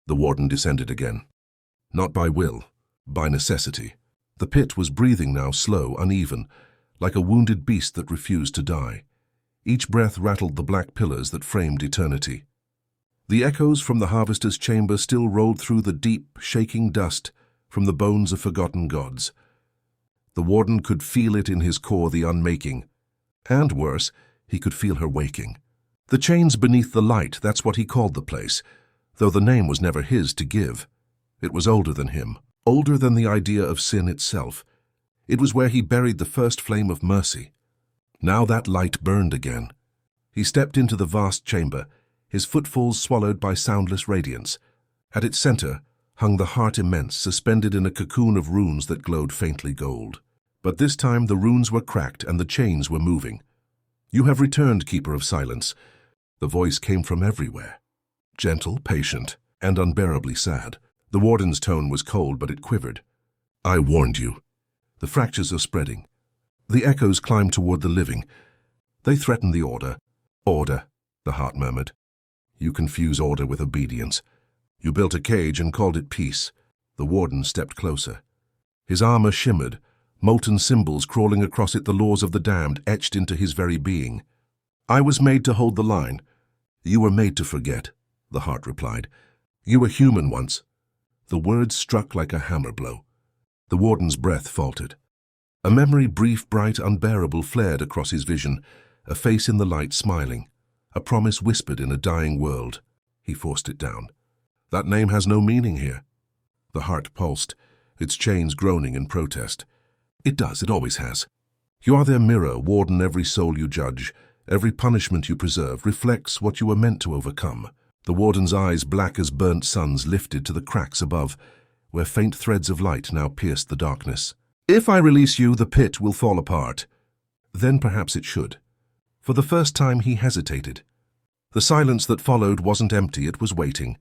The warden descended again. Not by will, by necessity. The pit was breathing now, slow, uneven, like a wounded beast that refused to die. Each breath rattled the black pillars that framed eternity. The echoes from the harvester's chamber still rolled through the deep, shaking dust from the bones of forgotten gods. The warden could feel it in his core, the unmaking. And worse, he could feel her waking. The chains beneath the light, that's what he called the place, though the name was never his to give. It was older than him, older than the idea of sin itself. It was where he buried the first flame of mercy. Now that light burned again. He stepped into the vast chamber, his footfalls swallowed by soundless radiance. At its center hung the heart immense, suspended in a cocoon of runes that glowed faintly gold. But this time the runes were cracked and the chains were moving. "You have returned, Keeper of Silence." The voice came from everywhere. Gentle, patient, and unbearably sad. The warden's tone was cold, but it quivered. "I warned you. The fractures are spreading." The echoes climbed toward the living. They threatened the order. "Order," the heart murmured. "You confuse order with obedience. You built a cage and called it peace." The warden stepped closer. His armor shimmered, molten symbols crawling across it, the laws of the damned etched into his very being. "I was made to hold the line." "You were made to forget," the heart replied. "You were human once." The words struck like a hammer blow. The warden's breath faltered. A memory, brief, bright, unbearable, flared across his vision, a face in the light smiling, a promise whispered in a dying world. He forced it down. "That name has no meaning here." The heart pulsed, its chains groaning in protest. "It does, it always has. You are their mirror, warden. Every soul you judge, every punishment you preserve, reflects what you were meant to overcome." The warden's eyes, black as burnt suns, lifted to the cracks above, where faint threads of light now pierced the darkness. "If I release you, the pit will fall apart." Then perhaps it should. For the first time he hesitated. The silence that followed wasn't empty, it was waiting.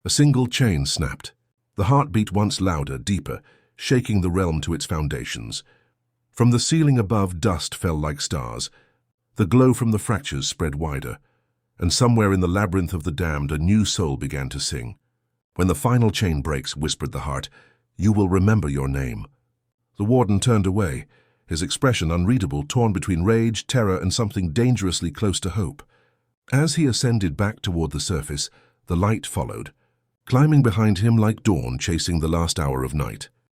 A single chain snapped. The heart beat once louder, deeper, shaking the realm to its foundations. From the ceiling above, dust fell like stars. The glow from the fractures spread wider. And somewhere in the labyrinth of the damned, a new soul began to sing. "When the final chain breaks," whispered the heart, "you will remember your name." The warden turned away, his expression unreadable, torn between rage, terror, and something dangerously close to hope. As he ascended back toward the surface, the light followed, climbing behind him like dawn chasing the last hour of night.